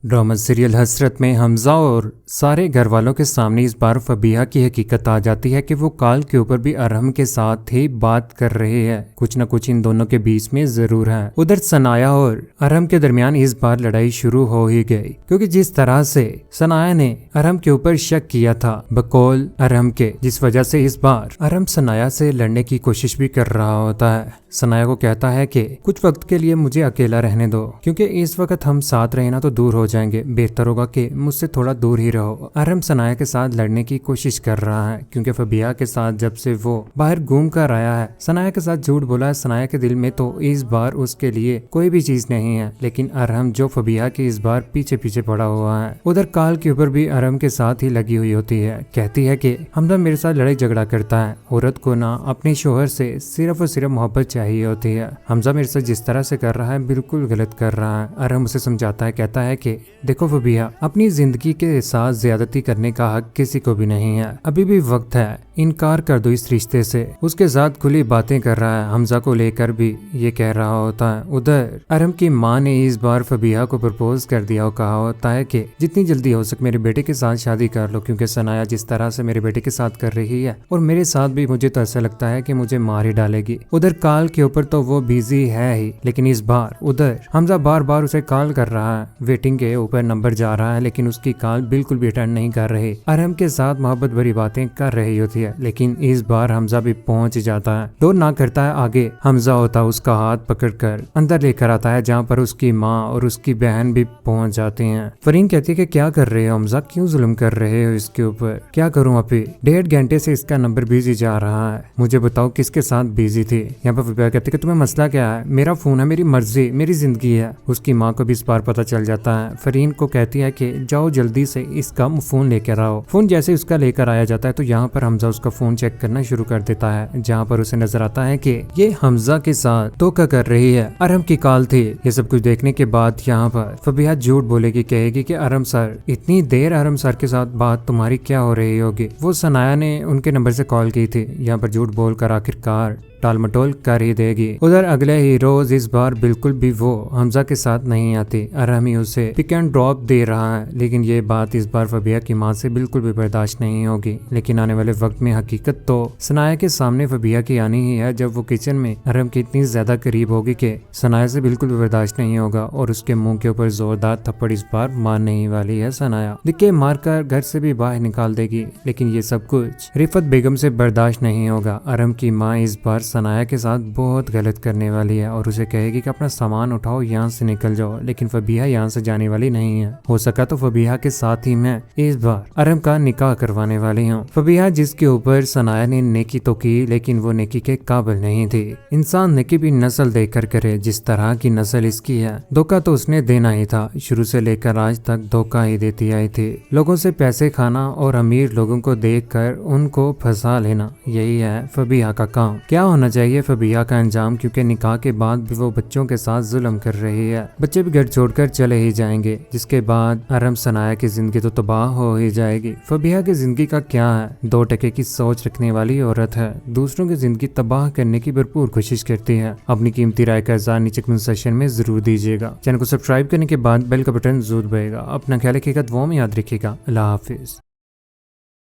Drama serial हसरत में हमजा और सारे घर वालों के सामने इस बार फबीहा की हकीकत आ जाती है कि वो काल के ऊपर भी अरहम के साथ ही बात कर रहे हैं। कुछ न कुछ इन दोनों के बीच में जरूर है। उधर सनाया और अरहम के दरमियान इस बार लड़ाई शुरू हो ही गई, क्योंकि जिस तरह से सनाया ने अरहम के ऊपर शक किया था बकौल अरहम के, जिस वजह से इस बार अरहम सनाया से लड़ने की कोशिश भी कर रहा होता है। सनाया को कहता है कि कुछ वक्त के लिए मुझे अकेला रहने दो, क्योंकि इस वक्त हम साथ रहे ना तो दूर हो जाएंगे, बेहतर होगा कि मुझसे थोड़ा दूर ही रहो। अरहम सनाया के साथ लड़ने की कोशिश कर रहा है, क्योंकि फबीहा के साथ जब से वो बाहर घूम कर आया है सनाया के साथ झूठ बोला है। सनाया के दिल में तो इस बार उसके लिए कोई भी चीज नहीं है, लेकिन अरहम जो फबीहा के इस बार पीछे पीछे पड़ा हुआ है। उधर काल के ऊपर भी अरहम के साथ ही लगी हुई होती है। कहती है कि हमजा मेरे साथ लड़ाई झगड़ा करता है, औरत को ना अपने शोहर से सिर्फ और सिर्फ मोहब्बत चाहिए होती है। हमजा मेरे साथ जिस तरह से कर रहा है बिल्कुल गलत कर रहा है। अरहम उसे समझाता है, कहता है कि देखो फबीहा, अपनी जिंदगी के साथ ज्यादती करने का हक किसी को भी नहीं है, अभी भी वक्त है, इनकार कर दो इस रिश्ते से। उसके साथ खुली बातें कर रहा है, हमजा को लेकर भी ये कह रहा होता है। उधर अरहम की माँ ने इस बार फबीहा को प्रपोज कर दिया और कहा होता है कि जितनी जल्दी हो सके मेरे बेटे के साथ शादी कर लो, क्योंकि सनाया जिस तरह से मेरे बेटे के साथ कर रही है और मेरे साथ भी, मुझे तो ऐसा लगता है कि मुझे मार ही डालेगी। उधर काल के ऊपर तो वो बिजी है ही, लेकिन इस बार उधर हमजा बार बार उसे कॉल कर रहा है। वेटिंग के ऊपर नंबर जा रहा है, लेकिन उसकी कॉल बिल्कुल भी अटेंड नहीं कर रही। अरहम के साथ मोहब्बत भरी बातें कर रही होती है, लेकिन इस बार हमजा भी पहुंच जाता है। डोर ना करता है आगे, हमजा होता उसका हाथ पकड़कर अंदर लेकर आता है, जहाँ पर उसकी माँ और उसकी बहन भी पहुंच जाती हैं। फरीन कहती है कि क्या कर रहे हो हमजा, क्यों जुल्म कर रहे हो इसके ऊपर, क्या करूँ अभी, 1.5 घंटे से इसका नंबर बिजी जा रहा है, मुझे बताओ किसके साथ बिजी थी। यहाँ पर फबीहा कहती है कि तुम्हें मसला क्या है, मेरा फोन है, मेरी मर्जी, मेरी जिंदगी है। उसकी माँ को भी इस बार पता चल जाता है। फरीन को कहती है कि जाओ जल्दी से इसका फोन लेकर आओ। फोन जैसे उसका लेकर आया जाता है तो यहाँ पर हमजा उसका फोन चेक करना शुरू कर देता है, जहाँ पर उसे नजर आता है कि ये हमजा के साथ धोखा कर रही है। अरहम की कॉल थी। ये सब कुछ देखने के बाद यहाँ पर फबीहा झूठ बोलेगी, कहेगी कि अरहम सर, इतनी देर अरहम सर के साथ बात तुम्हारी क्या हो रही होगी, वो सनाया ने उनके नंबर से कॉल की थी। यहाँ पर झूठ बोलकर आखिरकार टाल मटोल कर ही देगी। उधर अगले ही रोज इस बार बिल्कुल भी वो हमजा के साथ नहीं आती। अरहम ही उसे पिक एंड ड्रॉप दे रहा है, लेकिन ये बात इस बार फबीहा की माँ से बिल्कुल भी बर्दाश्त नहीं होगी। लेकिन आने वाले वक्त में हकीकत तो सनाया के सामने फबीहा की आनी ही है, जब वो किचन में अरहम के इतनी ज्यादा करीब होगी कि सनाया से बिल्कुल भी बर्दाश्त नहीं होगा और उसके मुंह के ऊपर जोरदार थप्पड़ इस बार मारने ही वाली है सनाया। दिक्के मारकर घर से भी बाहर निकाल देगी, लेकिन ये सब कुछ रिफत बेगम से बर्दाश्त नहीं होगा। अरहम की माँ इस बार सनाया के साथ बहुत गलत करने वाली है और उसे कहेगी कि अपना सामान उठाओ, यहाँ से निकल जाओ, लेकिन फबीहा यहाँ से जाने वाली नहीं है। हो सका तो फबीहा के साथ ही मैं इस बार अरहम का निकाह करवाने वाली हूँ। फबीहा जिसके ऊपर सनाया ने नेकी तो की, लेकिन वो नेकी के काबिल नहीं थी। इंसान नेकी भी नस्ल देखकर करे, जिस तरह की नस्ल इसकी है। धोखा तो उसने देना ही था, शुरू से लेकर आज तक धोखा ही देती आई थी। लोगों से पैसे खाना और अमीर लोगों को देखकर उनको फंसा लेना, यही है फबीहा का काम। क्या होना चाहिए फबीहा का अंजाम, क्योंकि निकाह के बाद भी वो बच्चों के साथ जुल्म कर रही है। बच्चे भी घर छोड़कर चले ही जाएंगे, जिसके बाद अरहम सनाया की जिंदगी तो तबाह हो ही जाएगी। फबीहा की जिंदगी का क्या है, 2 टके की सोच रखने वाली औरत है, दूसरों की जिंदगी तबाह करने की भरपूर कोशिश करती है। अपनी कीमती राय का इज़हार नीचे कमेंट सेक्शन में जरूर दीजिएगा। चैनल को सब्सक्राइब करने के बाद बेल का बटन जरूर दबाइएगा। अपना ख्याल रखिएगा, दुआ में याद रखिएगा। अल्लाह हाफिज।